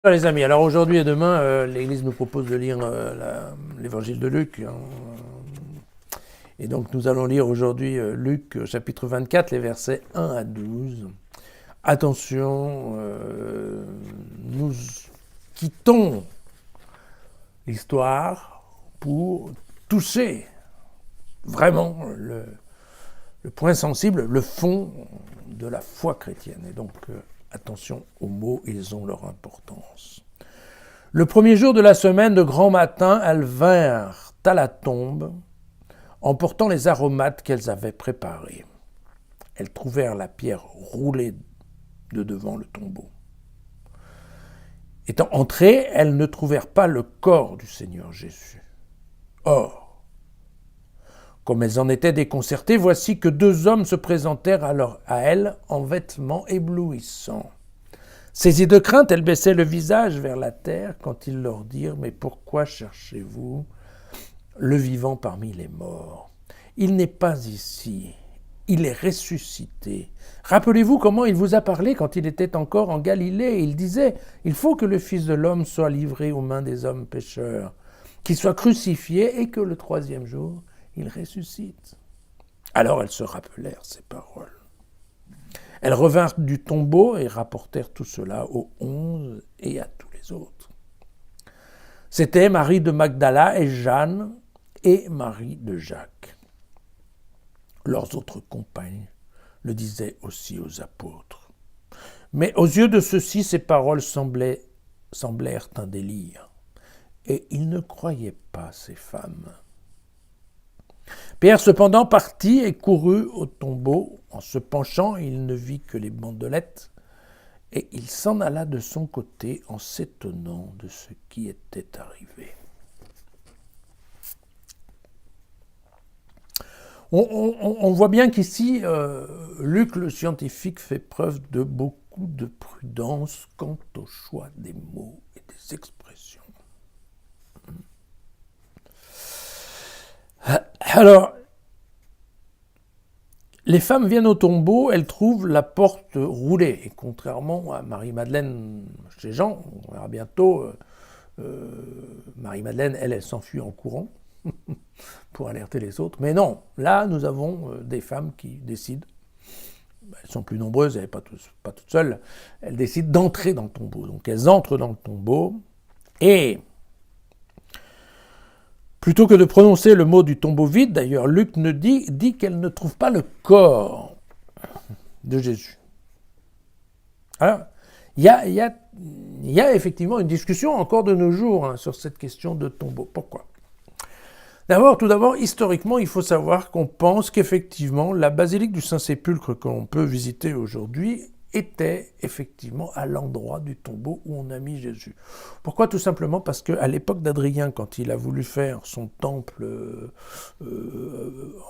Voilà, les amis, alors aujourd'hui et demain, l'Église nous propose de lire l'évangile de Luc. Et donc nous allons lire aujourd'hui Luc chapitre 24, les versets 1 à 12. Attention, nous quittons l'histoire pour toucher vraiment le point sensible, le fond de la foi chrétienne. Et donc, attention aux mots, ils ont leur importance. Le premier jour de la semaine, de grand matin, elles vinrent à la tombe, emportant les aromates qu'elles avaient préparés. Elles trouvèrent la pierre roulée de devant le tombeau. Étant entrées, elles ne trouvèrent pas le corps du Seigneur Jésus. Or, comme elles en étaient déconcertées, voici que deux hommes se présentèrent à elles en vêtements éblouissants. Saisies de crainte, elles baissaient le visage vers la terre quand ils leur dirent « Mais pourquoi cherchez-vous le vivant parmi les morts? Il n'est pas ici, il est ressuscité. Rappelez-vous comment il vous a parlé quand il était encore en Galilée. Il disait « Il faut que le Fils de l'homme soit livré aux mains des hommes pécheurs, qu'il soit crucifié et que le troisième jour, il ressuscite. » Alors elles se rappelèrent ces paroles. Elles revinrent du tombeau et rapportèrent tout cela aux 11 et à tous les autres. C'était Marie de Magdala et Jeanne et Marie de Jacques. Leurs autres compagnes le disaient aussi aux apôtres. Mais aux yeux de ceux-ci, ces paroles semblèrent un délire, et ils ne croyaient pas ces femmes. Pierre cependant partit et courut au tombeau. En se penchant, il ne vit que les bandelettes, et il s'en alla de son côté en s'étonnant de ce qui était arrivé. On voit bien qu'ici, Luc le scientifique fait preuve de beaucoup de prudence quant au choix des mots et des expressions. Alors, les femmes viennent au tombeau, elles trouvent la porte roulée. Et contrairement à Marie-Madeleine chez Jean, on verra bientôt, Marie-Madeleine, elle s'enfuit en courant pour alerter les autres. Mais non, là, nous avons des femmes qui décident, elles sont plus nombreuses, elles ne sont pas toutes seules, elles décident d'entrer dans le tombeau. Donc elles entrent dans le tombeau et plutôt que de prononcer le mot du tombeau vide, d'ailleurs, Luc dit qu'elle ne trouve pas le corps de Jésus. Alors, il y a effectivement une discussion encore de nos jours sur cette question de tombeau. Pourquoi ? Tout d'abord, historiquement, il faut savoir qu'on pense qu'effectivement, la basilique du Saint-Sépulcre que l'on peut visiter aujourd'hui était effectivement à l'endroit du tombeau où on a mis Jésus. Pourquoi ? Tout simplement parce qu'à l'époque d'Adrien, quand il a voulu faire son temple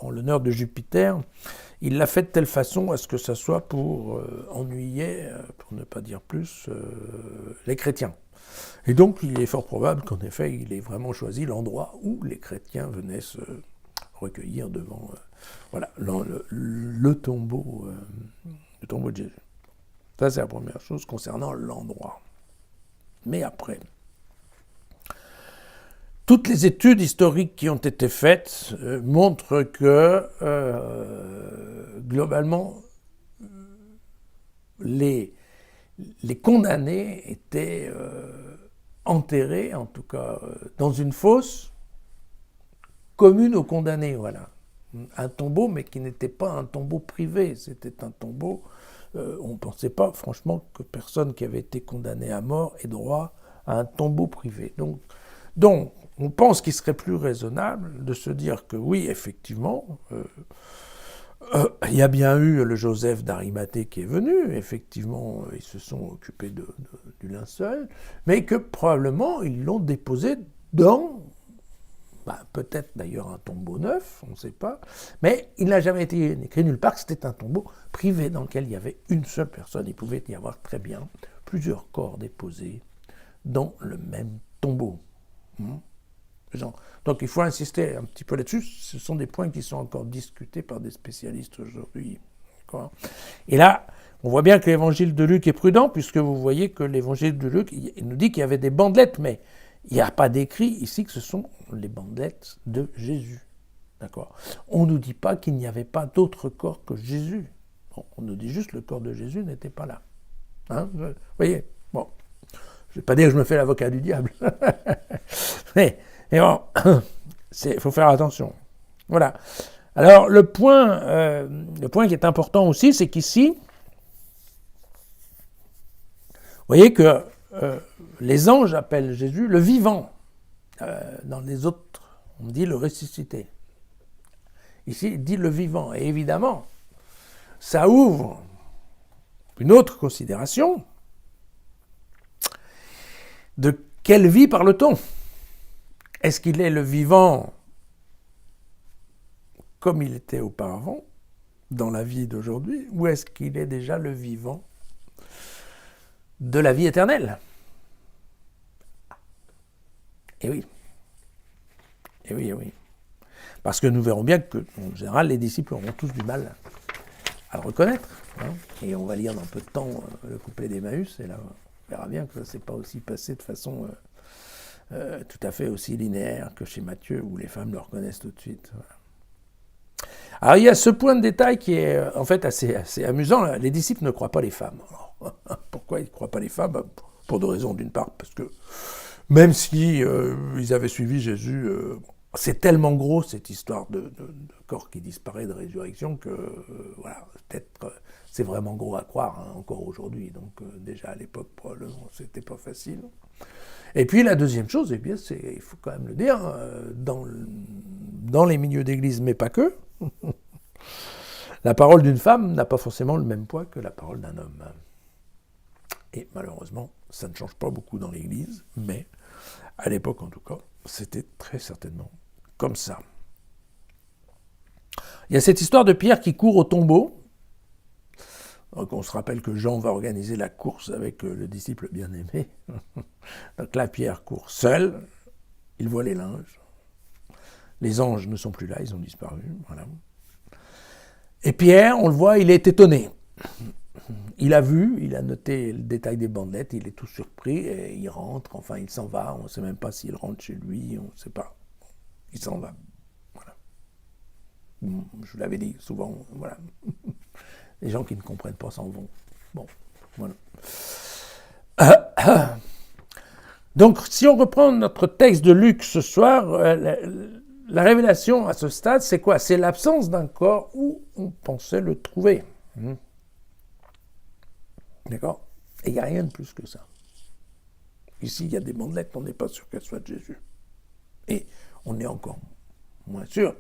en l'honneur de Jupiter, il l'a fait de telle façon à ce que ça soit pour ennuyer, pour ne pas dire plus, les chrétiens. Et donc, il est fort probable qu'en effet, il ait vraiment choisi l'endroit où les chrétiens venaient se recueillir devant le tombeau de Jésus. Ça, c'est la première chose concernant l'endroit. Mais après, toutes les études historiques qui ont été faites montrent que, globalement, les condamnés étaient enterrés, en tout cas, dans une fosse commune aux condamnés, voilà. Un tombeau, mais qui n'était pas un tombeau privé, c'était un tombeau. On ne pensait pas, franchement, que personne qui avait été condamné à mort ait droit à un tombeau privé. Donc on pense qu'il serait plus raisonnable de se dire que oui, effectivement, il y a bien eu le Joseph d'Arimathée qui est venu, effectivement, ils se sont occupés du linceul, mais que probablement ils l'ont déposé dans, peut-être d'ailleurs un tombeau neuf, on ne sait pas, mais il n'a jamais été écrit nulle part que c'était un tombeau privé dans lequel il y avait une seule personne. Il pouvait y avoir très bien plusieurs corps déposés dans le même tombeau. Donc il faut insister un petit peu là-dessus, ce sont des points qui sont encore discutés par des spécialistes aujourd'hui. D'accord. Et là, on voit bien que l'évangile de Luc est prudent, puisque vous voyez que l'évangile de Luc, il nous dit qu'il y avait des bandelettes, mais il n'y a pas d'écrit ici que ce sont les bandelettes de Jésus. D'accord. On ne nous dit pas qu'il n'y avait pas d'autre corps que Jésus. Bon, on nous dit juste que le corps de Jésus n'était pas là. Hein, vous voyez, bon, je ne vais pas dire que je me fais l'avocat du diable. mais bon, il faut faire attention. Voilà. Alors, le point qui est important aussi, c'est qu'ici, vous voyez que les anges appellent Jésus le vivant. Dans les autres, on dit le ressuscité. Ici, il dit le vivant. Et évidemment, ça ouvre une autre considération. De quelle vie parle-t-on? Est-ce qu'il est le vivant comme il était auparavant, dans la vie d'aujourd'hui, ou est-ce qu'il est déjà le vivant de la vie éternelle? Eh oui. Eh oui, eh oui. Parce que nous verrons bien que, en général, les disciples auront tous du mal à le reconnaître. Hein, et on va lire dans peu de temps le couplet d'Emmaüs, et là, on verra bien que ça ne s'est pas aussi passé de façon tout à fait aussi linéaire que chez Matthieu, où les femmes le reconnaissent tout de suite. Voilà. Alors, il y a ce point de détail qui est en fait assez amusant. Les disciples ne croient pas les femmes. Alors, pourquoi ils ne croient pas les femmes? Pour deux raisons. D'une part, parce que même si ils avaient suivi Jésus, c'est tellement gros cette histoire de corps qui disparaît, de résurrection, que voilà, peut-être c'est vraiment gros à croire encore aujourd'hui. Donc déjà à l'époque, probablement, c'était pas facile. Et puis la deuxième chose, eh bien, il faut quand même le dire, dans les milieux d'église, mais pas que, la parole d'une femme n'a pas forcément le même poids que la parole d'un homme. Et malheureusement, ça ne change pas beaucoup dans l'église, mais à l'époque en tout cas, c'était très certainement comme ça. Il y a cette histoire de Pierre qui court au tombeau. Donc on se rappelle que Jean va organiser la course avec le disciple bien-aimé. Donc là, Pierre court seul, il voit les linges. Les anges ne sont plus là, ils ont disparu. Voilà. Et Pierre, on le voit, il est étonné. Il a vu, il a noté le détail des bandelettes, il est tout surpris, et il rentre, enfin il s'en va, on ne sait même pas s'il rentre chez lui, on ne sait pas. Il s'en va. Voilà. Je vous l'avais dit, souvent, voilà. Les gens qui ne comprennent pas s'en vont. Bon, voilà. Donc, si on reprend notre texte de Luc ce soir, la révélation à ce stade, c'est quoi? C'est l'absence d'un corps où on pensait le trouver. D'accord? Et il n'y a rien de plus que ça. Ici, il y a des bandelettes, on n'est pas sûr qu'elles soient de Jésus. Et on est encore moins sûr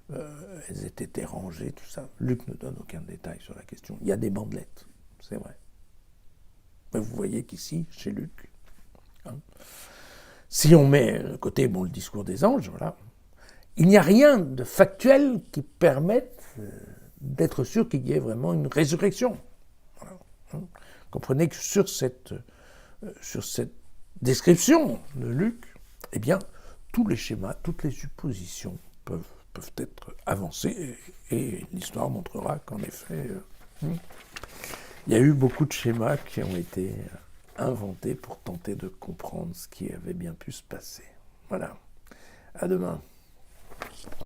qu'elles aient été rangées, tout ça. Luc ne donne aucun détail sur la question. Il y a des bandelettes, c'est vrai. Mais vous voyez qu'ici, chez Luc, si on met de côté le discours des anges, voilà, il n'y a rien de factuel qui permette d'être sûr qu'il y ait vraiment une résurrection. Voilà. Comprenez que sur cette description de Luc, eh bien, tous les schémas, toutes les suppositions peuvent être avancées, et l'histoire montrera qu'en effet, il y a eu beaucoup de schémas qui ont été inventés pour tenter de comprendre ce qui avait bien pu se passer. Voilà. À demain.